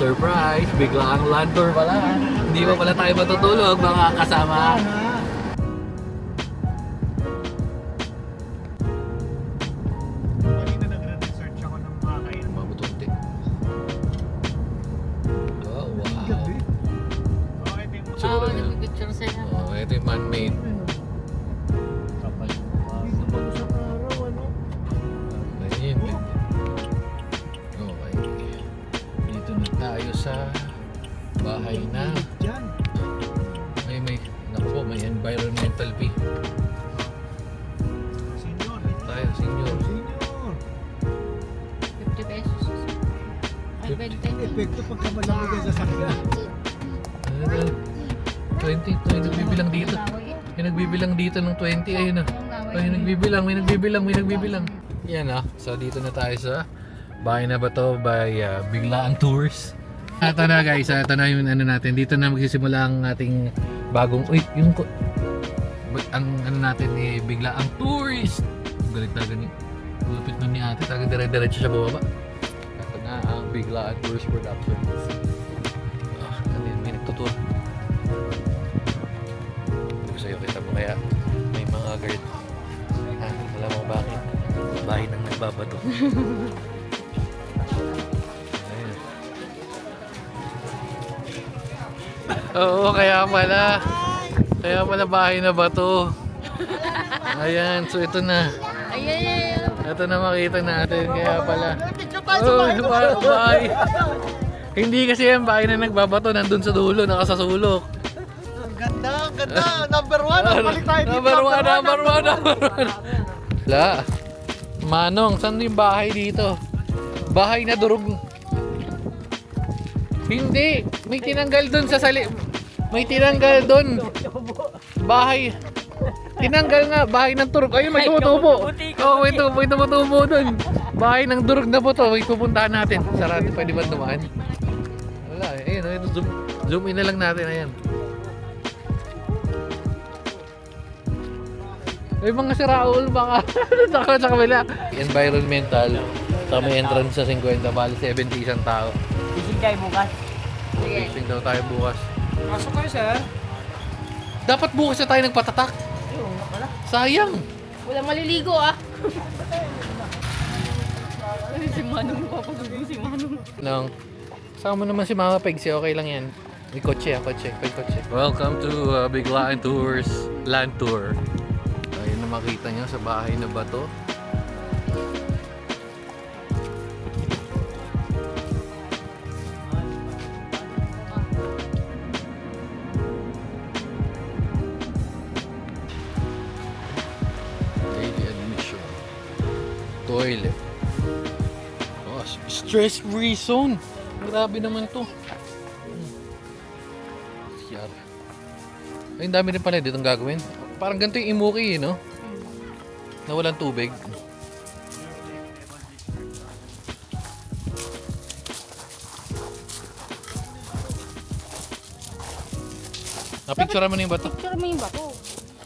Surprise! Bigla ang land tour pala. Hindi pa pala tayo matutulog mga kasama. Kanina nagre-research ako ng mga kain. Mabutunti. Oh, wow. Oo, nagpipicture sila. Oh, ito yung man-made. Ayun. Okay. Dito na tayo sa bahay na. May environmental fee. Senior. Tayo, senior. 50 pesos. Ay, 20. Epekto pagka malamig ang sasakyan. 20, may nagbibilang dito. May nagbibilang dito ng 20, ayun na. May nagbibilang. Yan ah. So dito na tayo sa bahay na ba to by Biglaang Tours. Ito na guys, ito na yung ano natin. Dito na magsisimula ang ating bagong, ang ano natin eh, Biglaang Tourist. Galit talaga ni, lupit nun ni ate, talaga dire-diretso siya bababa. Ito na ang Biglaang Tourist Productions. May nagtutour. Sa'yo kita mo kaya may mga guard. Alam mo bakit? Bahay nang nagbabato. Ayun. Oo, kaya pala bahay na bato. Ayan, so ito na. Ayan. Ito na makita natin, kaya pala. Oh, bahay. Hindi kasi yan bahay na nagbabato, nandun sa dulo, nakasasulok. Ganda. Number 1. Balik tayo dito. Number one. Wala. Manong, saan yung bahay dito? Bahay na durog. Hindi. May tinanggal dun sa may tinanggal dun. Bahay. Tinanggal nga. Bahay ng turog. Ayun, may tumutubo. Oo, may tumutubo dun. Bahay ng durog na po to. May pupuntahan natin. Sarado, pwede ba dumaan? Wala. Ayun, zoom in na lang natin. Ayan. May mga siraul baka sa kabila. Environmental. Saka may entrance sa 50. Bali 70 isang tao. Ising tayo bukas. Fishing daw tayo bukas. Pasok kayo, sir. Dapat bukas na tayo nagpatatak. Sayang. Walang maliligo ah. Si Manong, papagugo si Manong. Nang, sama naman si Mama Pegsi, okay lang yan. May kotse. Welcome to Biglaang Tours Land Tour. Ayun na makita nyo sa bahay na bato. Daily admission. Toilet. Oh, stress-free zone. Grabe naman to. CR. Ay, ang dami rin pala ditong gagawin. Parang ganito yung Imuki, no? Na walang tubig. Napicturean mo na yung bato. Picture mo yung bato.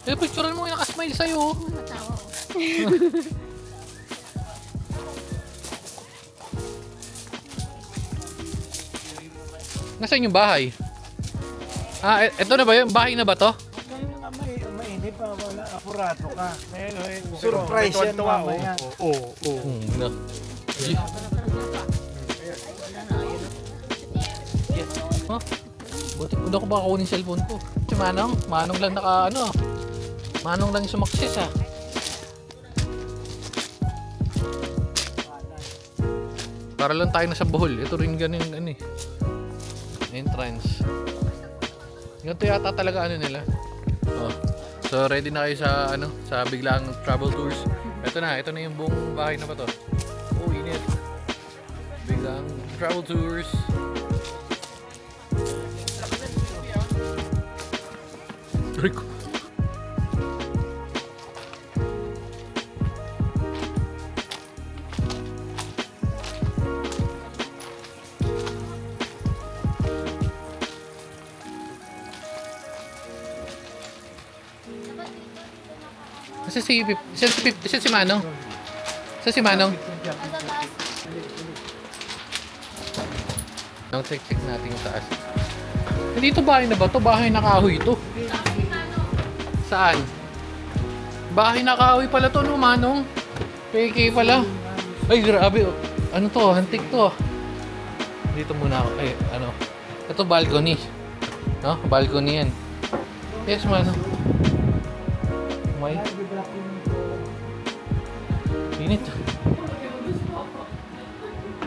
Picturean mo yung nakasmile sa'yo. Matawa ko. Nasaan yung bahay? Ito na ba yun? Bahay na ba to? Mainit pa, wala. Apurato ka. Surprise yan mamaya. No. Huh? Buti ko na ko ba kunin cellphone ko? Si Manong lang Manong lang sumakses ah. Para lang tayo nasa Bohol. Ito rin ganun entrance. Ganito yata talaga nila. Oh. So ready na kayo sa Biglaang Travel Tours. Ito na yung buong bahay na ba to? Oh, init. Biglaang Travel Tours. Rico. Isa si Manong. Ang check natin yung taas. Dito bahay na ba to? Bahay na kahoy ito. Saan? Bahay na kahoy pala to, no, Manong? Peke pala. Ay, grabe. Ano to? Antik to. Dito muna ako. Ay, ano? Ito balcony. No? Balcony yan. Yes, Manong. May. Init.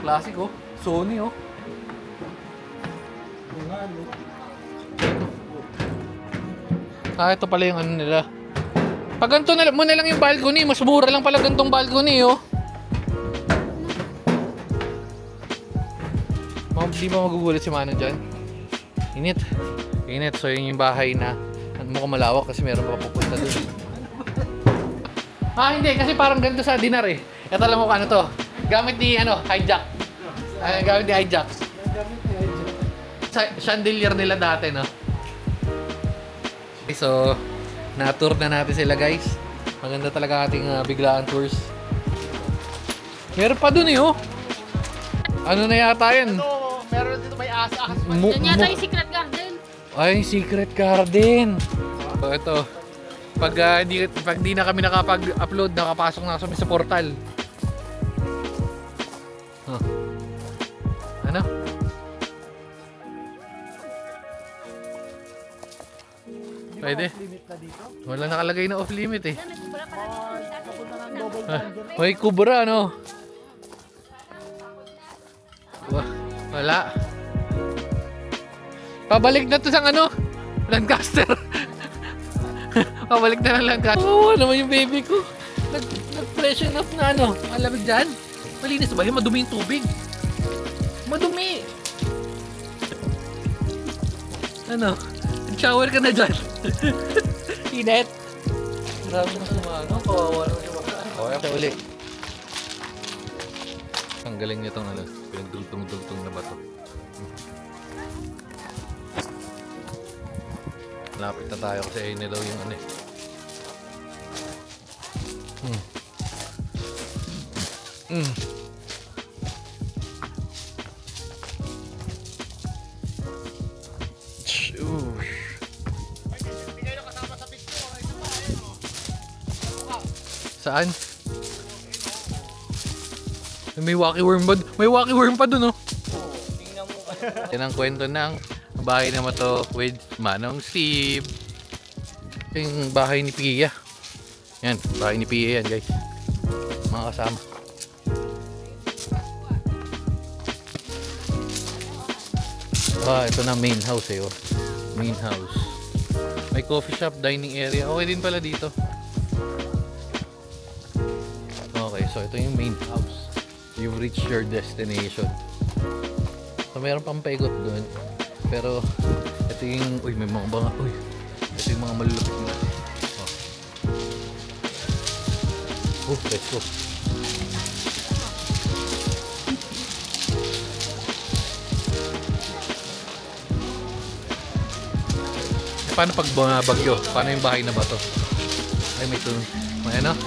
Classic, oh. Sony, oh. Ah, ito pala yung ano nila. Pag ganito na mo na lang yung balcony, mas mura lang pala gantong balcony, oh. Di ba magugulat si Manong dyan? Init. Init. So yun yung bahay na mukhang malawak kasi meron pa pupunta doon. Ah, hindi. Kasi parang ganito sa dinar eh. Ito lang mo ano to. Gamit ni ano, hijack. Gamit ni hijack. Chandelier nila dati, no? Okay, so, na-tour na natin sila, guys. Maganda talaga ating biglaan tours. Meron pa dun eh, oh. Ano na yata yan? Ito, meron dito may asa. Yan yata yung secret garden. Ay, secret garden. So, ito. Pag di na kami nakapag-upload, nakapasok na kami sa portal. Huh. Ano? Pwede. Wala nakalagay na off limit eh. May kubra, ano? Wala. Pabalik na to sa ano? Lancaster. Pabalik na ng Lancaster. Oo, naman yung baby ko. Nag-freshen up na ano. Malamig dyan. Malinis ba? Yung madumi yung tubig. Madumi. Ano? Shower ka na dyan. Init. Grabe na sumano. Kawawa naman yung mga. Okay, ako uli. Ang galing nitong ano. Pinagdugtong-dugtong na bato. Lapit na tayo kasi ayun na daw yung ano eh. Saan? May wacky worm ba? May wacky worm pa dun, oh. Yan ang kwento ng bahay naman to with Manong Steve. Ito yung bahay ni Pia. Yan, bahay ni Pia yan, guys. Mga kasama. Ah, ito na main house eh, oh. Main house. May coffee shop, dining area. Okay din pala dito. Okay, so ito yung main house. You've reached your destination. So meron pang paikot doon. Pero ito yung, uy, may mga banga, uy. Ito yung mga malulupit na. Oh, let's go. Paano pag bagyo? Paano yung bahay na ba to? Ay, may ito. May ano?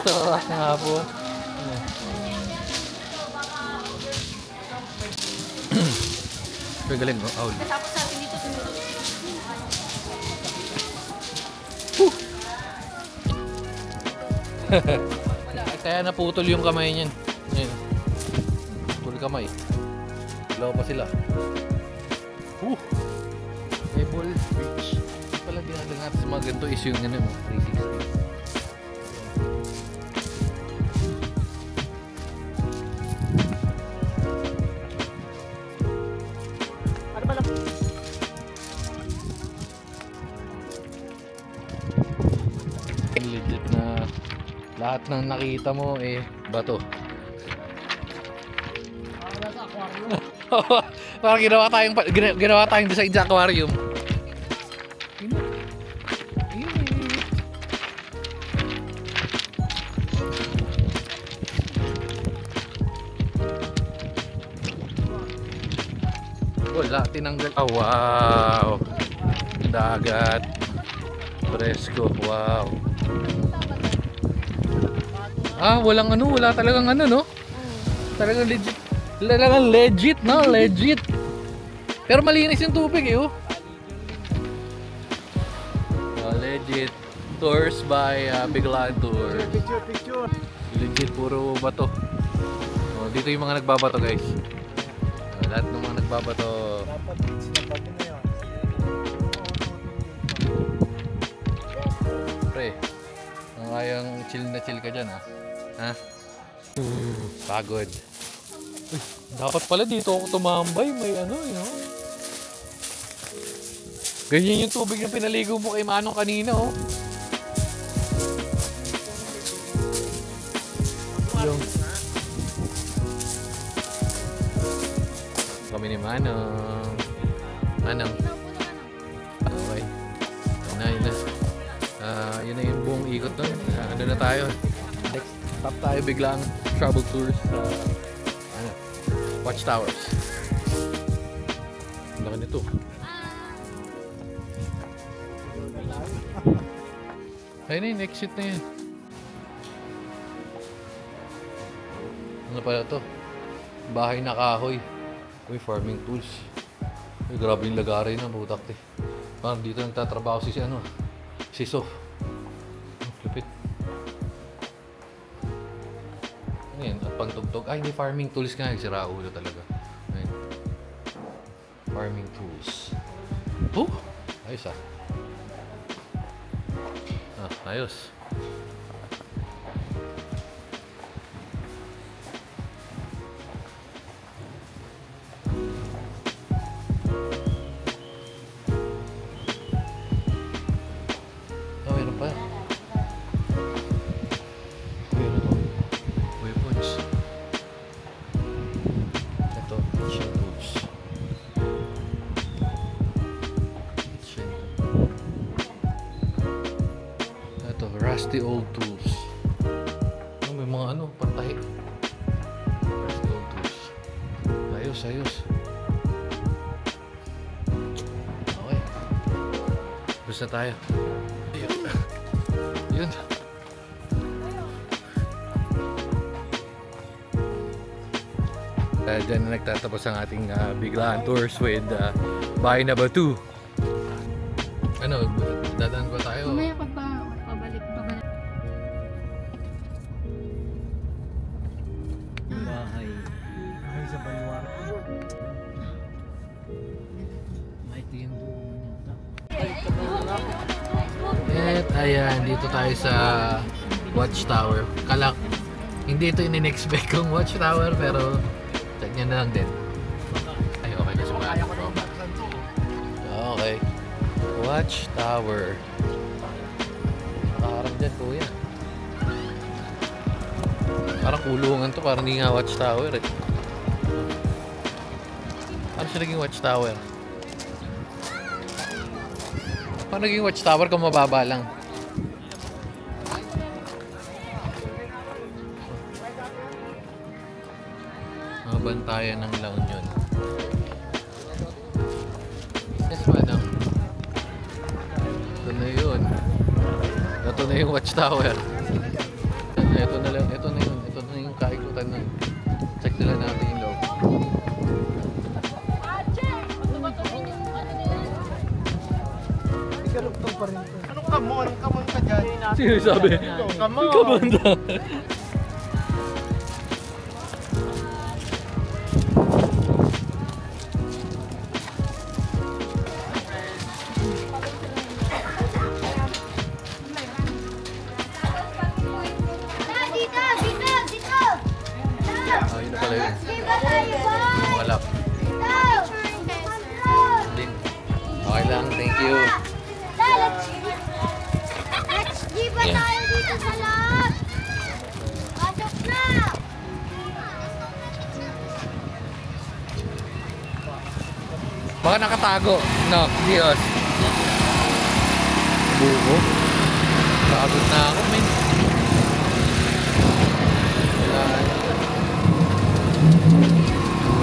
Sarap nga po. Galing, oh. Aul. Tapos natin dito Kaya naputol yung kamay niyan. Ayun. Putol kamay. Dalawa pa sila. Table Beach. Pala dinadang natin sa mga ganito is yung ano, 360. Legit na lahat ng nakita mo eh bato. Parang ginawa tayong design sa aquarium. Wala, tinanggal. Oh, wow. Dagat. Presko, wow. Walang ano, wala talagang ano, no? Talagang legit. Talagang legit, no? Legit. Pero malinis yung tubig, eh, oh. Legit. Tours by Biglaan Tour. Picture. Legit, puro bato. Dito yung mga nagbabato, guys. Lahat ng mga nagbabato. Dapat sinabato na yun. Pre, kung kayang chill na chill ka dyan, ha? Ha? Pagod. Uy, dapat pala dito ako tumambay. May ano, yun. Ganyan yung tubig na pinaligo mo kay Manong kanina, oh. Yung kami ni Manong. Manong. Okay. Yun na. Yun na yung buong ikot nun. Ano na tayo? Next stop tayo biglang travel tours sa Watchtowers. Ang laki nito. Ayun na yung exit na yan. Ano pala to? Bahay na kahoy. Uy, farming tools. Uy, grabe yung lagari na, butak eh. Parang dito nagtatrabaho si Sof. Lupit. Ano yan? At pangtugtog. Ay, hindi farming tools nga. Sira ulo talaga. Ayun. Farming tools. Oh! Ayos ah. Ayos. Meron pa. Meron to. Weapons. Ito, kitchen tools. Ito, rusty old tools. May mga ano, pantahi. Rusty old tools. Ayos. Okay. Basta tayo. Yun. Diyan na nagtatapos ang ating Biglaan Tours with Bahay na Batu. Ano, dadaan ba tayo? Mamaya pabalik. Bahay. Ay, sa Baliwar. May ito yung doon yata. At ayan, dito tayo sa Watchtower. Hindi ito in-expect kong Watchtower, pero check nyo na lang din. Ay, okay na sumama. Okay. Watchtower. Nakaharap dyan, kuya. Parang kulungan to, parang hindi nga Watchtower eh. Paano siya naging Watchtower? Paano naging Watchtower kung mababa lang? Mga bantayan ng La Union. Yes, madam. Ito na yun. Ito na yung Watchtower. Ito na lang. Ito na yun. Ito na yung kaikutan na. Check nila natin yung loob. Ikarugtong pa rin ito. Anong kamon ka dyan? Sino sabi? Kamon! Kamanda. Dito! Oh, yun na pala yun. Diba tayo, boy? Yung walap. Okay lang, thank you. Let's diba Yeah. tayo dito sa loob? Pasok na! Baka nakatago. No, Dios. Buko. Pagod na ako, men.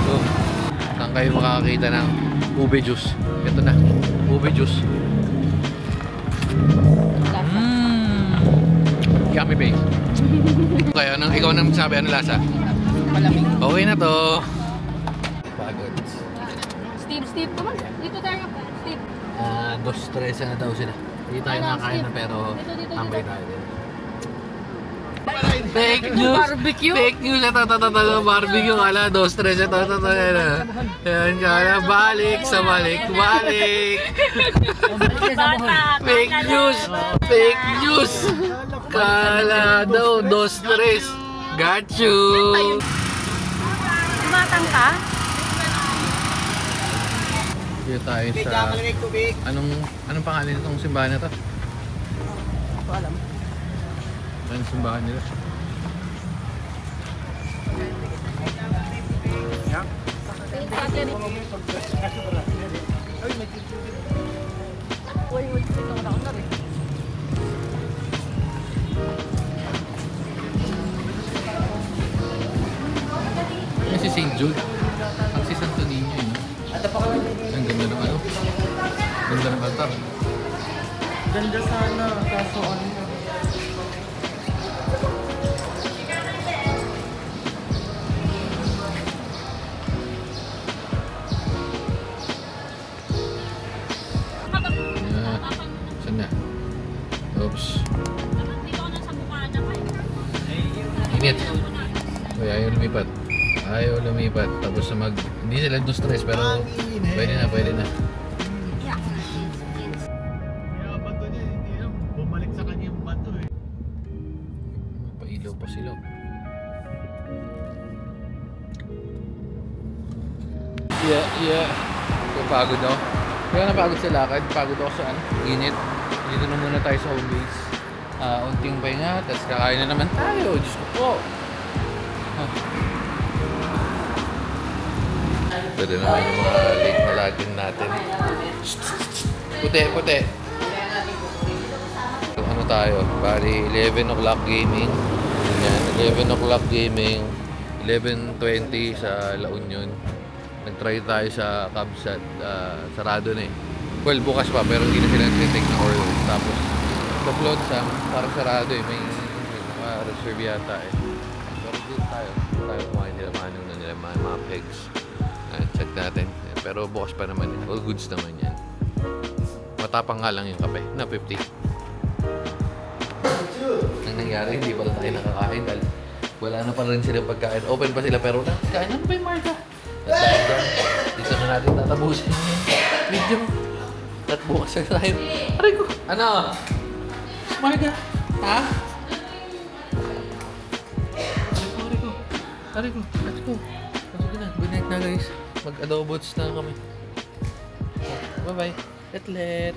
Ito. Saan kayo makakakita ng ube juice? Ito na, ube juice. Yummy base. Okay, ikaw nang magsabi, ano lasa? Malamig. Okay na to. Pagod. Steve, come on. Dito tayo. Steve. 2-3 na daw sila. Hindi tayo nakakain na pero Dito. tambay tayo din. Fake news! Barbecue? Fake news! Ito, barbecue. Kala, 2-3 ito. Yan, kala, balik. Fake news! Fake news! Kala daw, 2-3. Got you! Matang ka? Dito tayo sa... Anong pangalan nitong simbahan na to? Ito alam. Anong simbahan nila? Yan si St. Jude. Ang si Santo Niño yun. Ang ganda ng ano? Ganda ng altar. Ganda sana, kaso ano. Saan na? Oops. Init. Uy, ayaw lumipat. Tapos na hindi sila stress pero pwede na. Kaya bato niya, hindi na bumalik sa kanya yung bato eh. Pailaw pa sila. Yeah. Napagod ako. Kaya napagod sa lakad. Pagod ako sa init. Dito na muna tayo sa home base. Unting pahinga, tapos kakain na naman tayo. Diyos ko po. Pwede naman yung mga late na lagin natin. Puti. Ano tayo? Bali, 11 o'clock gaming. Yan, 11 o'clock gaming. 11:20 sa La Union. Nag-try tayo sa Cabsat. Sarado na eh. Well, bukas pa pero hindi na sila nag-take na order. Tapos, sa Float Sam, parang sarado eh. May naka-reserve yata eh. Pero dito tayo kumain nila, manong na nila, mga pegs. Check natin. Pero bukas pa naman eh. All goods naman yan. Matapang nga lang yung kape. Na 50. Ang nangyari, hindi pala tayo nakakain dahil wala na pa rin silang pagkain. Open pa sila pero kain na ba yung Marga? At dahil dyan, dito na natin tatapusin yung video. At bukas na tayo. Aray ko! Ano? Marga? Ha? Aray ko! Let's go! Pasok na. Good night na guys. Mag-adobots na kami. Bye-bye. Atlet.